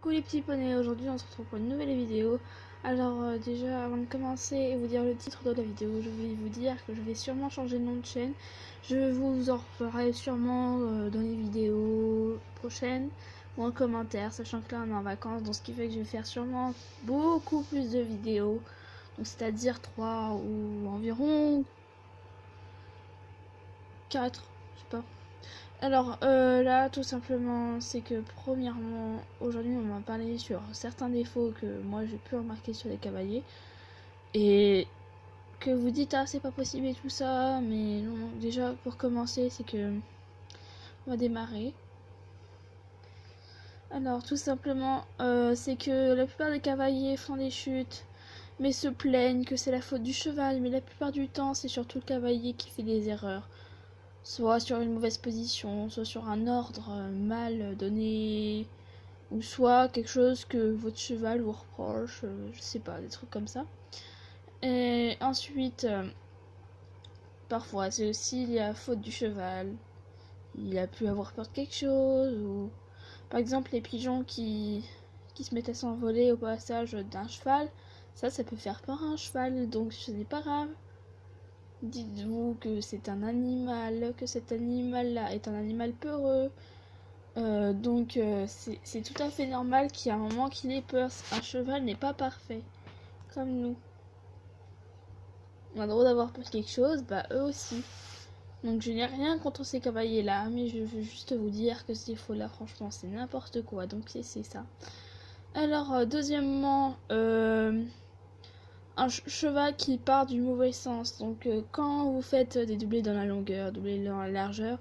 Coucou les petits poneys, aujourd'hui on se retrouve pour une nouvelle vidéo. Alors déjà avant de commencer et vous dire le titre de la vidéo, je vais vous dire que je vais sûrement changer de nom de chaîne. Je vous en referai sûrement dans les vidéos prochaines ou en commentaire, sachant que là on est en vacances, donc ce qui fait que je vais faire sûrement beaucoup plus de vidéos. Donc c'est-à-dire 3 ou environ 4, je sais pas. Alors là tout simplement c'est que premièrement aujourd'hui on m'a parlé sur certains défauts que moi j'ai pu remarquer sur les cavaliers et que vous dites ah c'est pas possible et tout ça, mais non, déjà pour commencer c'est que on va démarrer. Alors tout simplement c'est que la plupart des cavaliers font des chutes mais se plaignent que c'est la faute du cheval, mais la plupart du temps c'est surtout le cavalier qui fait des erreurs. Soit sur une mauvaise position, soit sur un ordre mal donné, ou soit quelque chose que votre cheval vous reproche, je sais pas, des trucs comme ça. Et ensuite, parfois c'est aussi la faute du cheval. Il a pu avoir peur de quelque chose, ou par exemple les pigeons qui se mettent à s'envoler au passage d'un cheval, ça peut faire peur à un cheval, donc ce n'est pas grave. Dites-vous que c'est un animal, que cet animal-là est un animal peureux. Donc c'est tout à fait normal qu'il y ait un moment qu'il ait peur. Un cheval n'est pas parfait, comme nous. On a le droit d'avoir peur de quelque chose, bah eux aussi. Donc je n'ai rien contre ces cavaliers-là, mais je veux juste vous dire que ces faux-là, franchement, c'est n'importe quoi. Donc c'est ça. Alors deuxièmement, un cheval qui part du mauvais sens. Donc quand vous faites des doublés dans la longueur, doublés dans la largeur,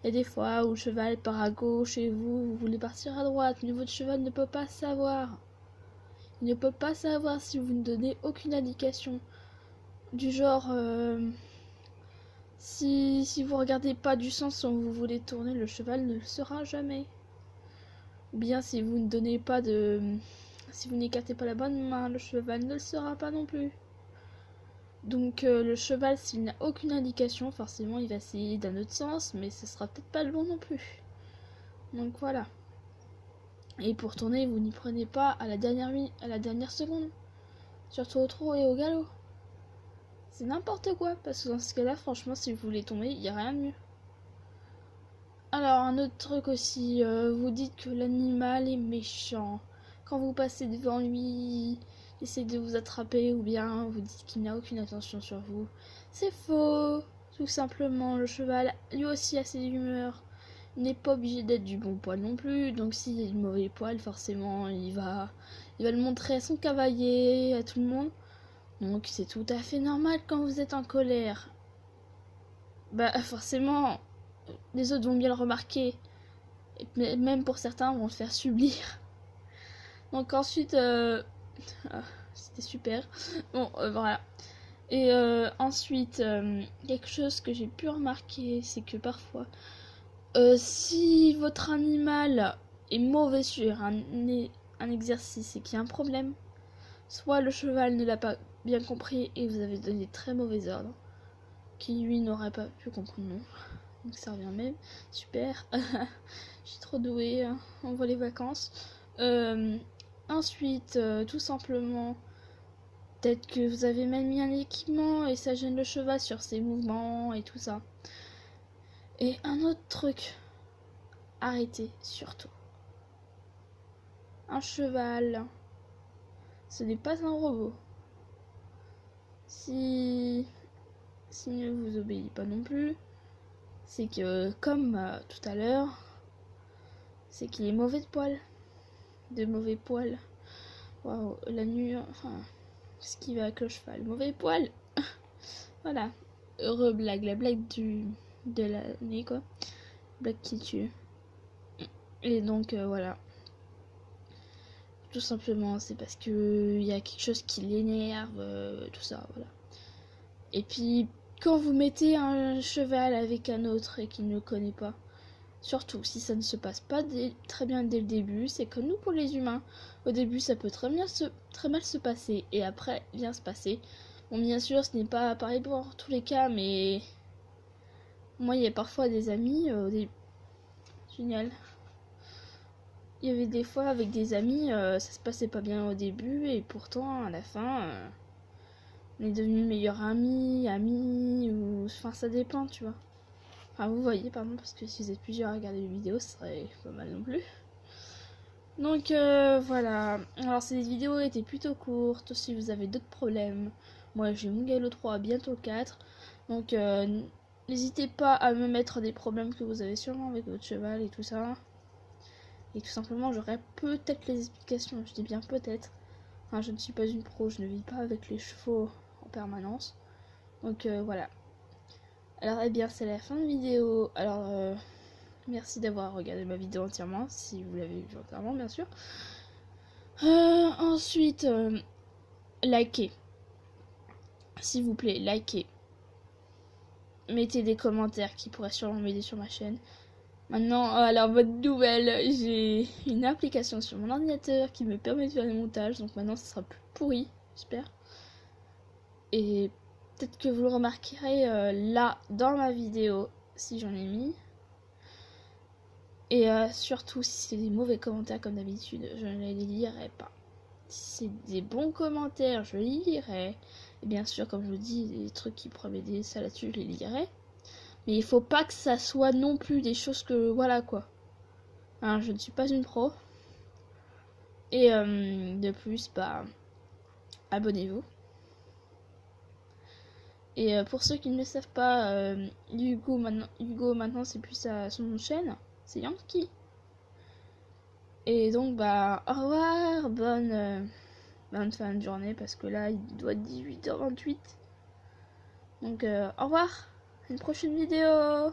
il y a des fois où le cheval part à gauche et vous voulez partir à droite, mais votre cheval ne peut pas savoir. Il ne peut pas savoir si vous ne donnez aucune indication. Du genre, si vous regardez pas du sens où vous voulez tourner, le cheval ne le saura jamais. Ou bien si vous ne donnez pas de... Si vous n'écartez pas la bonne main, le cheval ne le saura pas non plus. Donc le cheval, s'il n'a aucune indication, forcément il va essayer d'un autre sens, mais ce sera peut-être pas le bon non plus. Donc voilà. Et pour tourner, vous n'y prenez pas à la dernière seconde. Surtout au trot et au galop. C'est n'importe quoi, parce que dans ce cas-là, franchement, si vous voulez tomber, il n'y a rien de mieux. Alors, un autre truc aussi, vous dites que l'animal est méchant. Quand vous passez devant lui, il essaie de vous attraper, ou bien vous dites qu'il n'a aucune attention sur vous. C'est faux. Tout simplement, le cheval, lui aussi, a ses humeurs. Il n'est pas obligé d'être du bon poil non plus, donc s'il est du mauvais poil, forcément, il va le montrer à son cavalier, à tout le monde. Donc c'est tout à fait normal quand vous êtes en colère. Bah forcément, les autres vont bien le remarquer. Et même pour certains, vont le faire subir. Donc ensuite, ah, c'était super. Bon, voilà. Et ensuite, quelque chose que j'ai pu remarquer, c'est que parfois, si votre animal est mauvais sur un exercice et qu'il y a un problème, soit le cheval ne l'a pas bien compris et vous avez donné de très mauvais ordres, qui lui n'aurait pas pu comprendre non. Donc ça revient même. Super. Je suis trop douée. Hein. On voit les vacances. Ensuite, tout simplement, peut-être que vous avez même mis un équipement et ça gêne le cheval sur ses mouvements et tout ça. Et un autre truc. Arrêtez, surtout. Un cheval, ce n'est pas un robot. S'il ne vous obéit pas non plus, c'est que, comme tout à l'heure, c'est qu'il est mauvais de poil. De mauvais poil. Waouh, la nuit, enfin, ce qui va avec le cheval. Mauvais poil. Voilà. Heureux blague, la blague de l'année, quoi. Blague qui tue. Et donc, voilà. Tout simplement, c'est parce que y a quelque chose qui l'énerve, tout ça, voilà. Et puis, quand vous mettez un cheval avec un autre et qu'il ne connaît pas, surtout si ça ne se passe pas très bien dès le début, c'est comme nous pour les humains. Au début, ça peut très mal se passer et après, bien se passer. Bon, bien sûr, ce n'est pas pareil pour tous les cas, mais moi, il y a parfois des amis, génial. il y avait des fois avec des amis, ça se passait pas bien au début et pourtant à la fin, on est devenus meilleurs amis ou enfin ça dépend, tu vois. Enfin vous voyez pardon parce que si vous êtes plusieurs à regarder les vidéos, ce serait pas mal non plus. Donc voilà, alors ces vidéos étaient plutôt courtes, si vous avez d'autres problèmes, moi j'ai Mugello 3, bientôt 4, donc n'hésitez pas à me mettre des problèmes que vous avez sûrement avec votre cheval et tout ça. Et tout simplement j'aurai peut-être les explications, je dis bien peut-être. Enfin, je ne suis pas une pro, je ne vis pas avec les chevaux en permanence. Donc voilà. Alors eh bien c'est la fin de vidéo, alors merci d'avoir regardé ma vidéo entièrement, si vous l'avez vue entièrement bien sûr. Ensuite, likez. S'il vous plaît, likez. Mettez des commentaires qui pourraient sûrement m'aider sur ma chaîne. Maintenant, alors bonne nouvelle, j'ai une application sur mon ordinateur qui me permet de faire des montages. Donc maintenant, ça sera plus pourri, j'espère. Et peut-être que vous le remarquerez là, dans ma vidéo, si j'en ai mis. Et surtout, si c'est des mauvais commentaires comme d'habitude, je ne les lirai pas. Si c'est des bons commentaires, je les lirai. Et bien sûr, comme je vous dis, des trucs qui pourraient m'aider, ça là-dessus, je les lirai. Mais il faut pas que ça soit non plus des choses que... Voilà quoi. Hein, je ne suis pas une pro. Et de plus, bah... abonnez-vous. Et pour ceux qui ne le savent pas, Hugo maintenant c'est plus son chaîne. C'est Yankee. Et donc bah au revoir, bonne fin de journée parce que là il doit être 18h28. Donc au revoir, à une prochaine vidéo.